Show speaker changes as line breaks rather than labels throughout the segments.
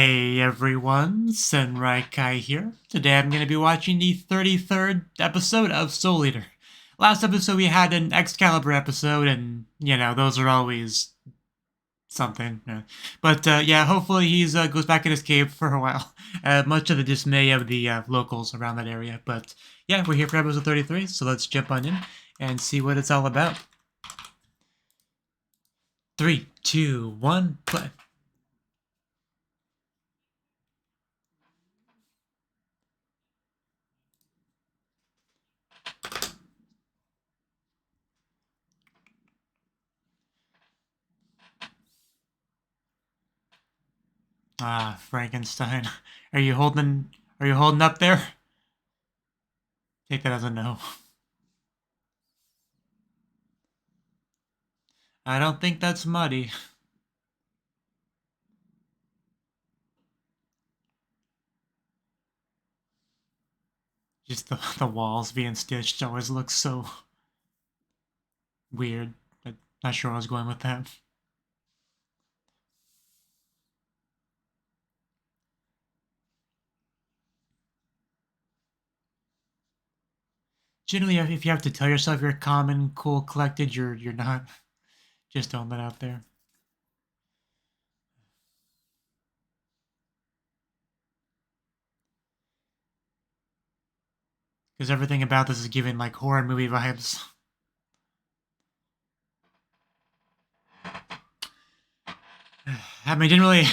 Hey everyone, Yōkai here. Today I'm going to be watching the 33rd episode of Soul Eater. Last episode we had an Excalibur episode, and, you know, those are always something. But yeah, hopefully he goes back in his cave for a while, much to the dismay of the locals around that area. But yeah, we're here for episode 33, so let's jump on in and see what it's all about. 3, 2, 1, play. Ah, Frankenstein. Are you holding up there? Take that as a no. I don't think that's muddy. Just the walls being stitched always looks so weird. I'm not sure where I was going with that. Generally, if you have to tell yourself you're calm and cool, collected, you're not. Just throwing that out there. Because everything about this is giving like horror movie vibes. I mean, they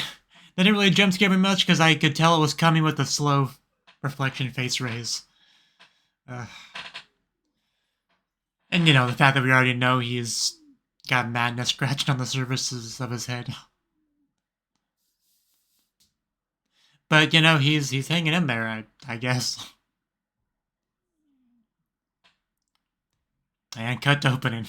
didn't really jump scare me much because I could tell it was coming with a slow reflection face raise. And you know, the fact that we already know he's got madness scratched on the surfaces of his head. But you know, he's hanging in there, I guess. And cut to opening.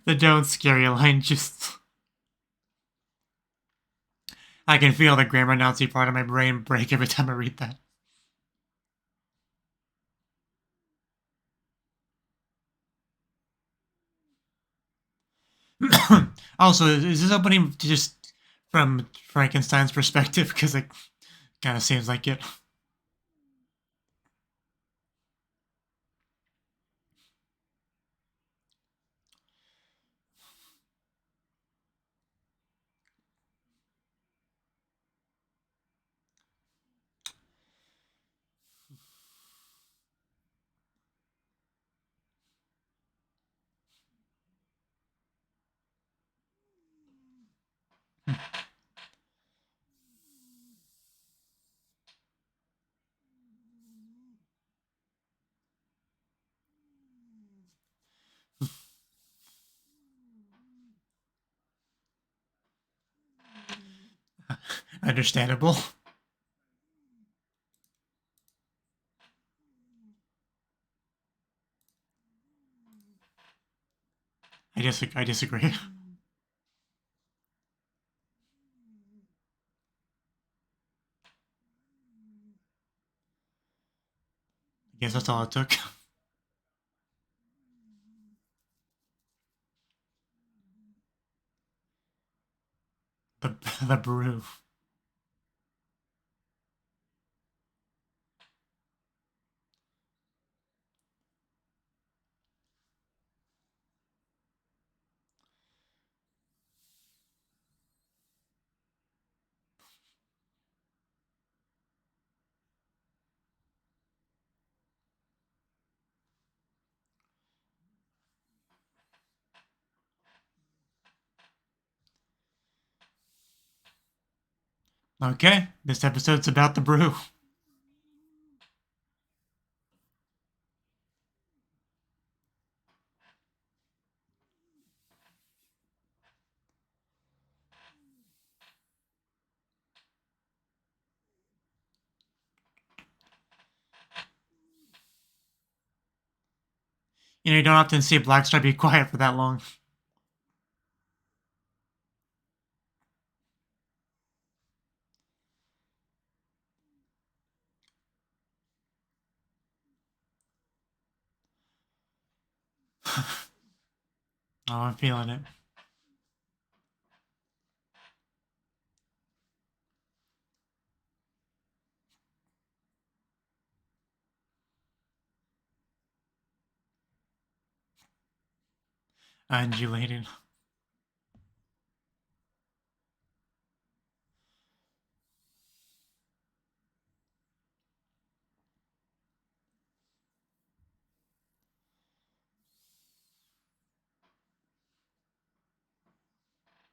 The don't scare you line just... I can feel the grammar Nazi part of my brain break every time I read that. Also, is this opening just from Frankenstein's perspective? Because it kind of seems like it. Understandable. I disagree. I guess that's all it took. The, the brew. Okay, this episode's about the brew. You know, you don't often see a black star be quiet for that long. Oh, I'm feeling it. Undulating.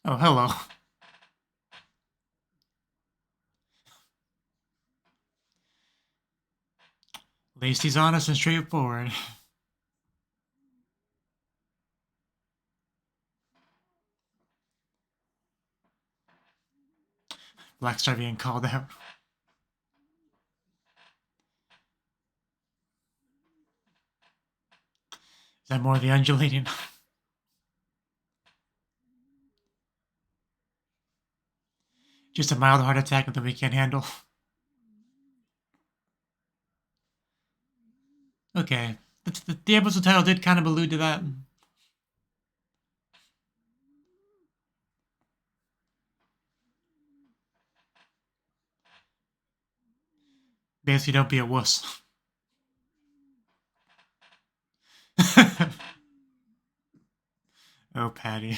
Oh, hello. At least he's honest and straightforward. Black Star being called out. Is that more of the undulating? Just a mild heart attack that we can't handle. Okay. The episode title did kind of allude to that. Basically, don't be a wuss. Oh, Patty.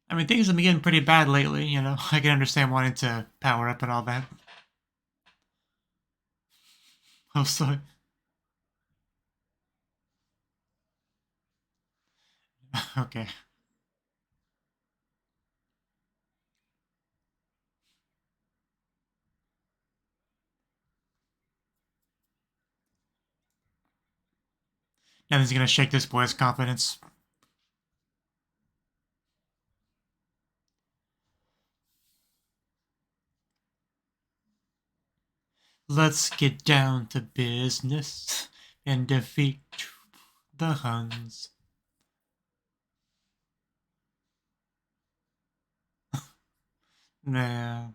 I mean, things have been getting pretty bad lately, you know. I can understand wanting to power up and all that. Oh, sorry. Okay. Nothing's gonna shake this boy's confidence. Let's get down to business and defeat the Huns. Nah.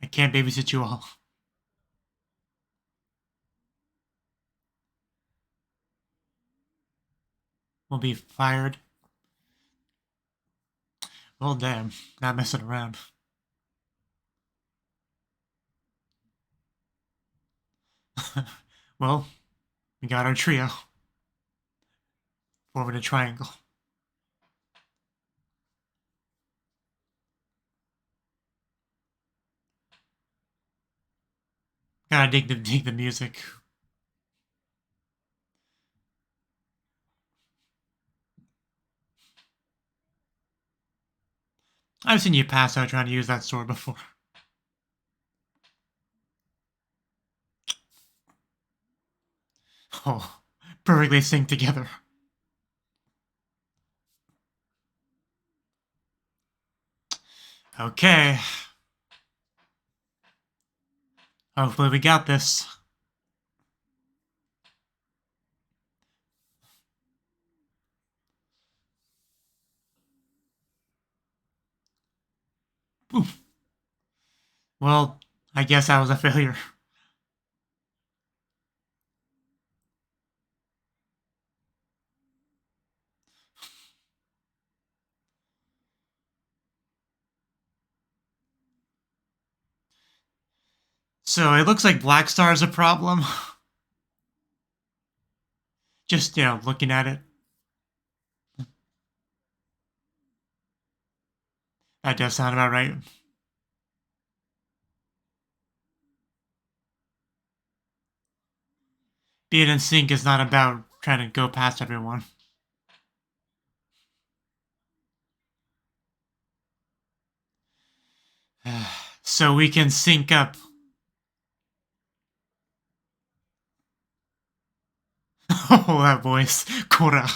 I can't babysit you all. We'll be fired. Well, damn. Not messing around. Well, we got our trio. Forming a triangle. Gotta dig the music. I've seen you pass out trying to use that sword before. Oh, perfectly synced together. Okay. Hopefully we got this. Oof. Well, I guess that was a failure. So it looks like Black Star is a problem. Just, you know, looking at it. That does sound about right. Being in sync is not about trying to go past everyone. So we can sync up. Oh, that voice. Kora.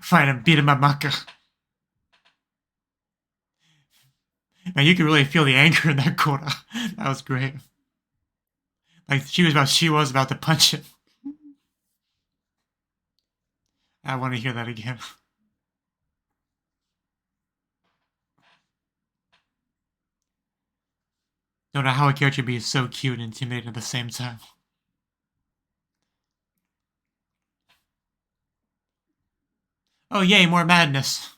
Fight him, beat him up, Maka. Man, you could really feel the anger in that Kora. That was great. Like she was about to punch him. I want to hear that again. Don't know how a character be so cute and intimidating at the same time. Oh yay, more madness.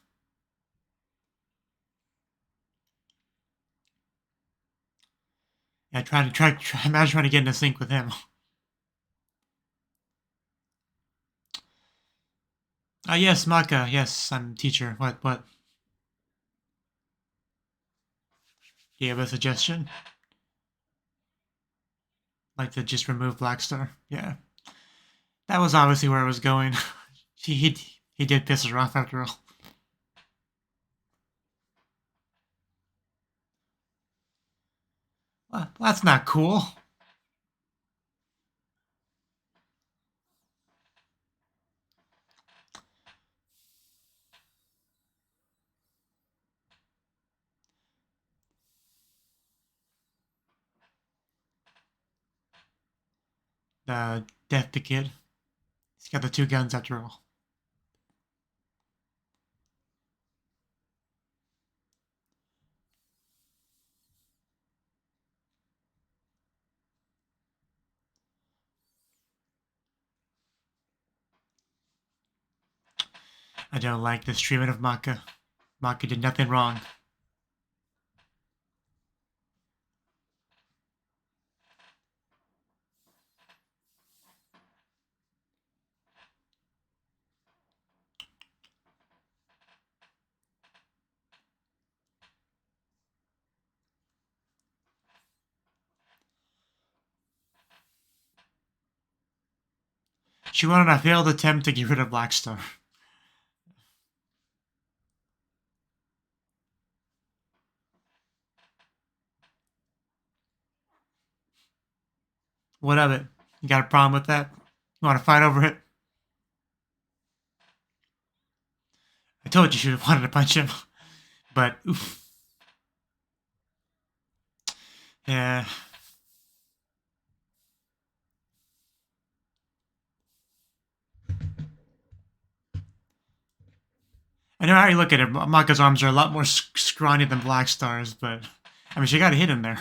Yeah, imagine trying to get into sync with him. Yes, Maka, yes, I'm teacher. What? Do you have a suggestion? Like to just remove Blackstar? Yeah. That was obviously where I was going. he did piss her off after all. Well, that's not cool. Death the kid. He's got the two guns after all. I don't like this treatment of Maka. Maka did nothing wrong. She went on a failed attempt to get rid of Blackstar. What of it? You got a problem with that? You want to fight over it? I told you should have wanted to punch him. But, oof. Yeah. I know how you look at it. Maka's arms are a lot more scrawny than Blackstar's, but I mean, she got a hit in there.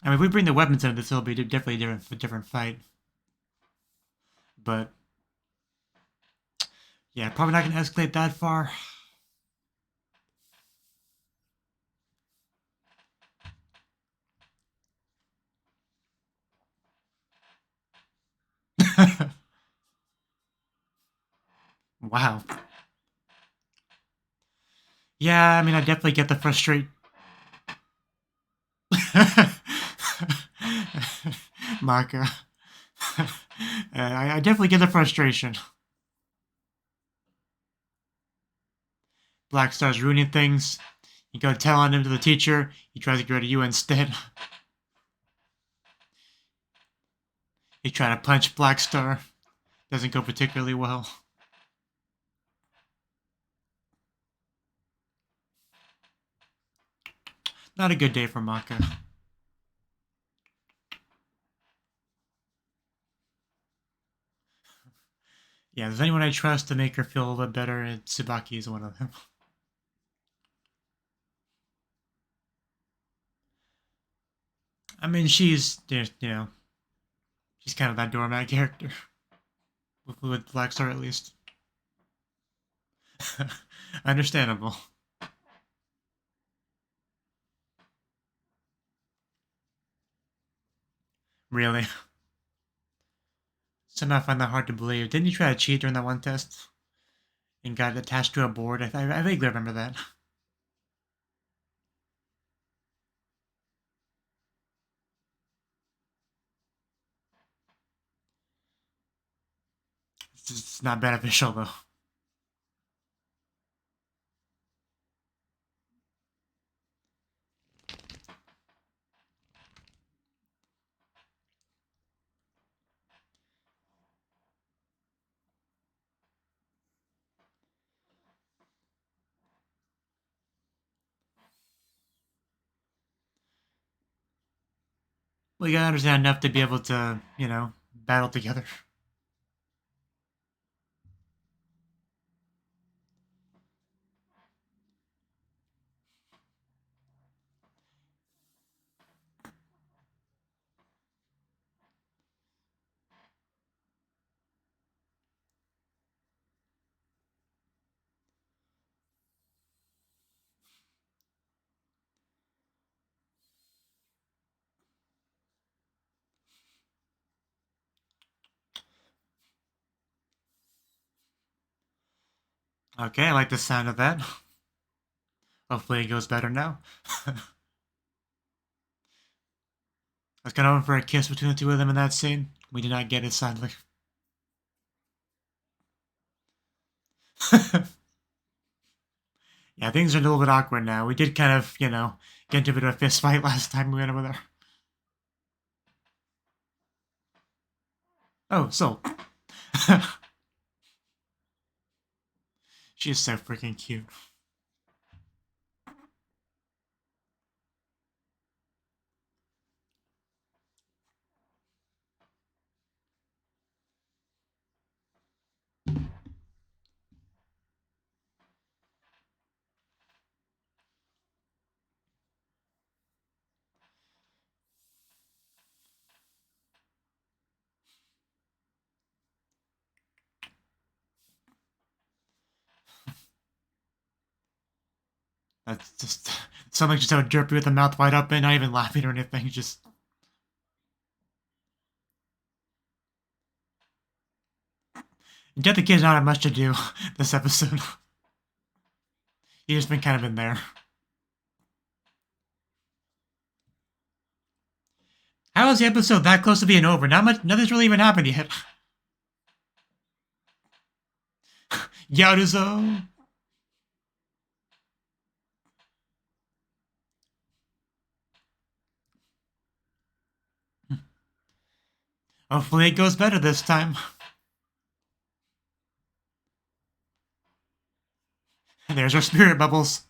I mean, if we bring the weapons into this, it'll be definitely a different fight. But yeah, probably not gonna escalate that far. Wow. Yeah, I mean, I definitely get the frustration. Maka. I definitely get the frustration. Blackstar's ruining things. You go tell on him to the teacher. He tries to get rid of you instead. You try to punch Blackstar. Doesn't go particularly well. Not a good day for Maka. Yeah, if there's anyone I trust to make her feel a little bit better, Tsubaki is one of them. I mean, she's, you know, she's kind of that doormat character. With Blackstar, at least. Understandable. Really. Somehow I find that hard to believe. Didn't you try to cheat during that one test? And got attached to a board? I vaguely remember that. It's not beneficial, though. Well, you gotta understand enough to be able to, you know, battle together. Okay, I like the sound of that. Hopefully it goes better now. I was kind of hoping for a kiss between the two of them in that scene. We did not get it, sadly. Yeah, things are a little bit awkward now. We did kind of, you know, get into a bit of a fist fight last time we went over there. Oh, so. She's so freaking cute. That's just something just so derpy with the mouth wide open, not even laughing or anything, just. Get the kid's not have much to do this episode. He's just been kind of in there. How is the episode that close to being over? Not much, nothing's really even happened yet. Yaruzo! Hopefully it goes better this time. There's our spirit bubbles.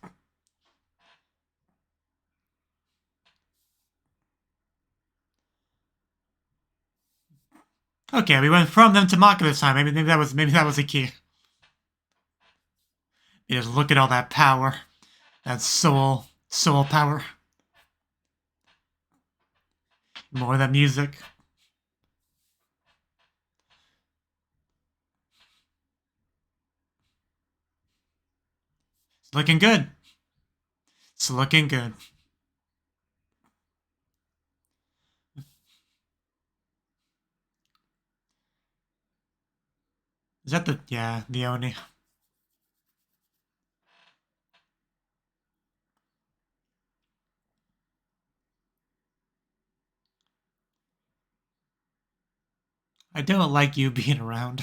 Okay, we went from them to Maka this time. Maybe that was the key. You just look at all that power. That soul power. More of that music. It's looking good. It's looking good. Is that the Oni? I don't like you being around.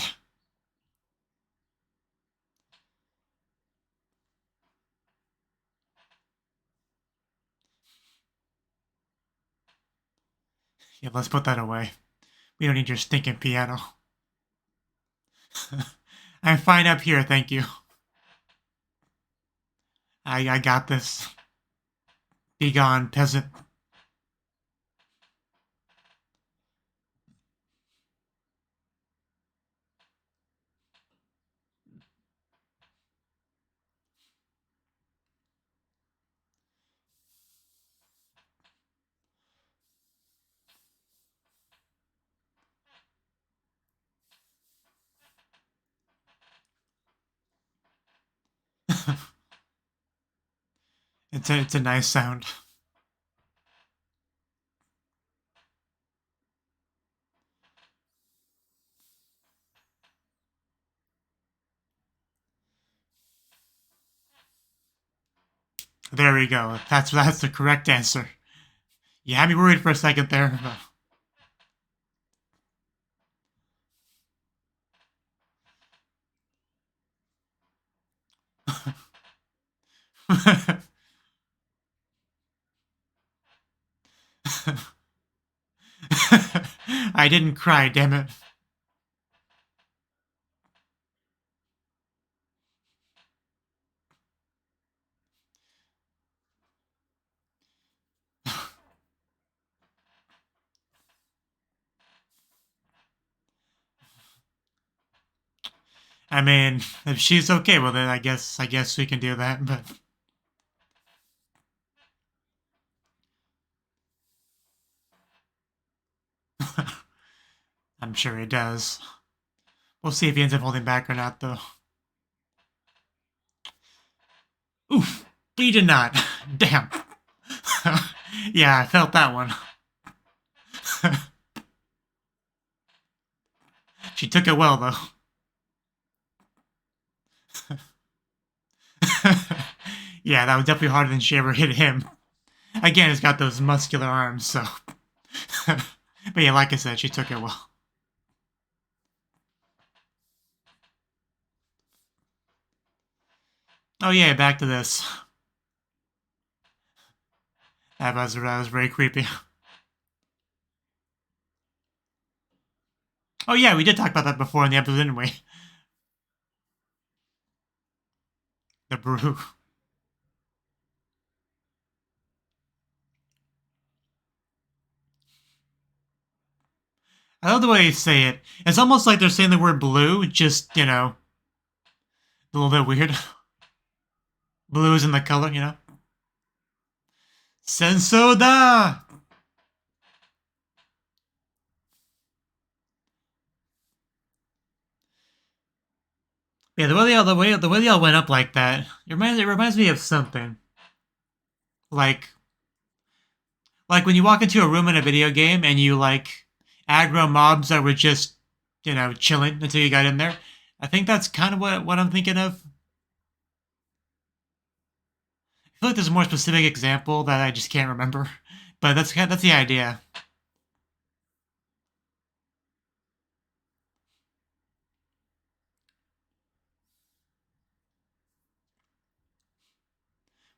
Yeah, let's put that away. We don't need your stinking piano. I'm fine up here, thank you. I got this. Be gone, peasant. It's a nice sound. There we go. That's the correct answer. You had me worried for a second there. I didn't cry, damn it. I mean, if she's okay with it, I guess we can do that, but I'm sure he does. We'll see if he ends up holding back or not, though. Oof, he did not. Damn. Yeah, I felt that one. She took it well, though. Yeah, that was definitely harder than she ever hit him. Again, he's got those muscular arms, so. But yeah, like I said, she took it well. Oh yeah, back to this. That was very creepy. Oh yeah, we did talk about that before in the episode, didn't we? The brew. I love the way you say it. It's almost like they're saying the word blue, just, a little bit weird. Blue is in the color, Senso da! Yeah, the way they all went up like that, it reminds me of something. Like when you walk into a room in a video game and you aggro mobs that were just, chilling until you got in there. I think that's kind of what I'm thinking of. I feel like there's a more specific example that I just can't remember, but that's the idea.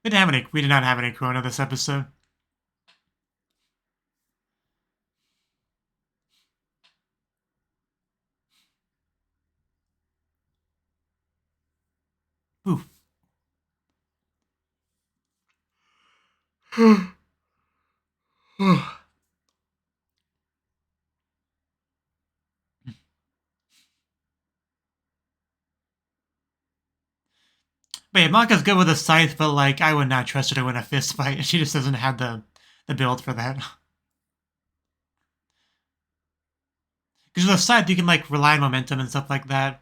We did not have any Corona this episode. Ooh. But yeah, Maka's good with a scythe, but I would not trust her to win a fist fight. She just doesn't have the build for that. Because with a scythe, you can rely on momentum and stuff like that.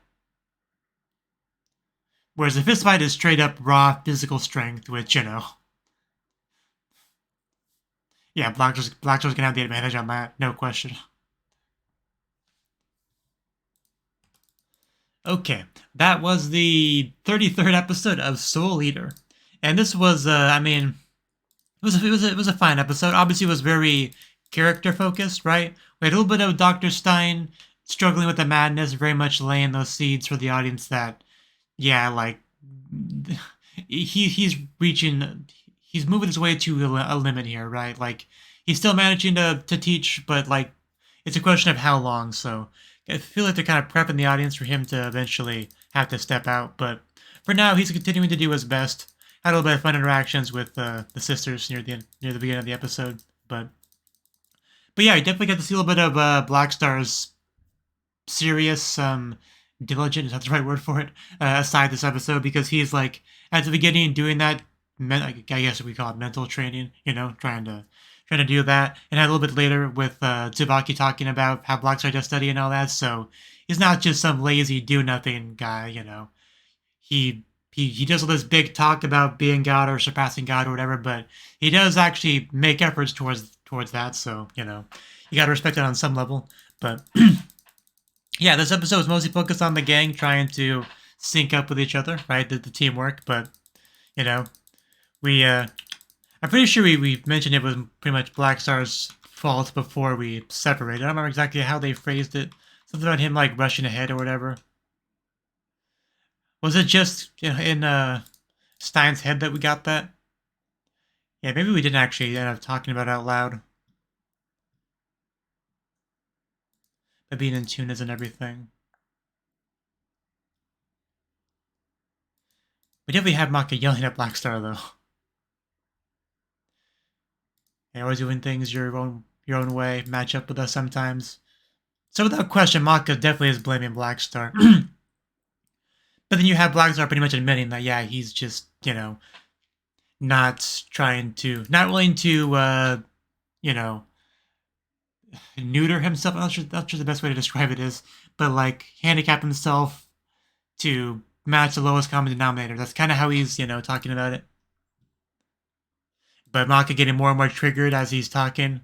Whereas a fist fight is straight up raw physical strength, which yeah, Blackjaws gonna have the advantage on that, no question. Okay, that was the 33rd episode of Soul Eater, and this was, I mean, it was a fine episode. Obviously, it was very character focused, right? We had a little bit of Dr. Stein struggling with the madness, very much laying those seeds for the audience that, yeah, he's moving his way to a limit here, right? He's still managing to teach, but it's a question of how long. So I feel like they're kind of prepping the audience for him to eventually have to step out. But for now, he's continuing to do his best. Had a little bit of fun interactions with the sisters near the beginning of the episode, but yeah, you definitely get to see a little bit of Blackstar's serious, diligent, is that the right word for it, aside this episode, because he's at the beginning doing that, I guess we call it mental training, trying to do that, and a little bit later with Tsubaki talking about how Blackstar does study and all that, so he's not just some lazy do-nothing guy, He does all this big talk about being God or surpassing God or whatever, but he does actually make efforts towards that, so, you gotta respect it on some level, but yeah, this episode was mostly focused on the gang trying to sync up with each other, right? The teamwork, but I'm pretty sure we mentioned it was pretty much Blackstar's fault before we separated. I don't remember exactly how they phrased it. Something about him rushing ahead or whatever. Was it just in Stein's head that we got that? Yeah, maybe we didn't actually end up talking about it out loud. the being in tune is and everything. We definitely have Maka yelling at Blackstar though. You're always doing things your own way, match up with us sometimes. So without question, Maka definitely is blaming Blackstar. But then you have Blackstar pretty much admitting that, yeah, he's just, you know, not willing to, you know, neuter himself. I'm not sure the best way to describe it is, but like handicap himself to match the lowest common denominator. That's kind of how he's, you know, talking about it. But Maka getting more and more triggered as he's talking.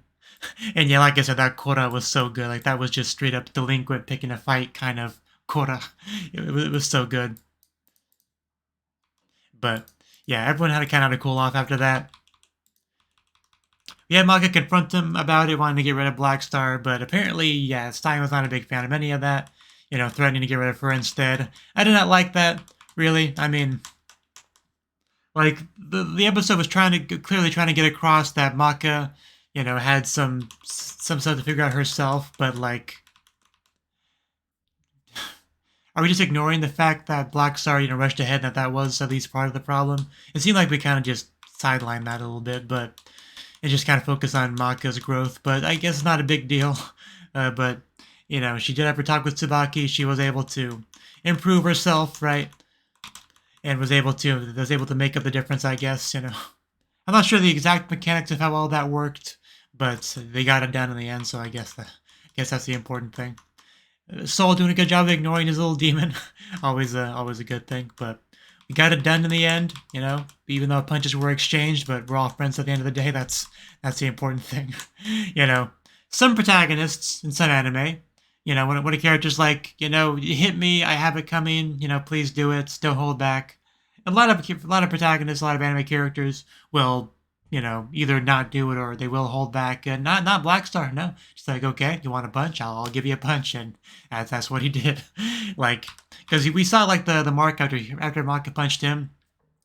And yeah, like I said, that Kora was so good. Like, that was just straight up delinquent picking a fight kind of Kora. It was so good. But yeah, everyone had to kind of cool off after that. We had Maka confront him about it, wanting to get rid of Blackstar, but apparently, yeah, Stein was not a big fan of any of that. You know, threatening to get rid of her instead. I did not like that, really. I mean, like, the episode was clearly trying to get across that Maka, you know, had some stuff to figure out herself, but like, are we just ignoring the fact that Blackstar, you know, rushed ahead and that was at least part of the problem? It seemed like we kind of just sidelined that a little bit, but it just kind of focused on Maka's growth. But I guess it's not a big deal. But, you know, she did have her talk with Tsubaki. She was able to improve herself, right? And was able to make up the difference, I guess, you know. I'm not sure the exact mechanics of how all that worked, but they got it done in the end, so I guess that's the important thing. Soul doing a good job of ignoring his little demon. always a good thing, but we got it done in the end, you know, even though punches were exchanged, but we're all friends at the end of the day. That's the important thing. You know, some protagonists in some anime, you know, when a character's like, you know, you hit me, I have it coming, you know, please do it, don't hold back. A lot of protagonists, a lot of anime characters will, you know, either not do it or they will hold back. And not Blackstar, no. Just like, okay, you want a punch? I'll give you a punch, and that's what he did. Like, because we saw like the mark after Maka punched him,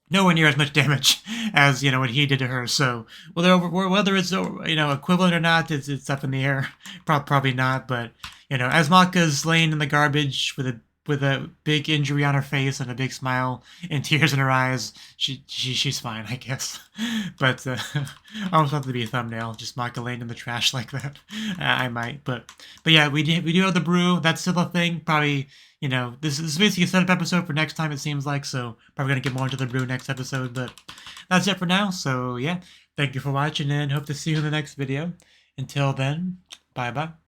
nowhere near as much damage as, you know, what he did to her. So whether it's, you know, equivalent or not, it's up in the air. Probably not, but you know, as Maka's laying in the garbage with a big injury on her face and a big smile and tears in her eyes, she's fine, I guess. But I almost want it to be a thumbnail, just Maka laying in the trash like that. I might, but yeah, we do have the brew. That's still a thing. Probably, you know, this is basically a setup episode for next time, it seems like. So probably gonna get more into the brew next episode. But that's it for now. So yeah, thank you for watching and hope to see you in the next video. Until then, bye bye.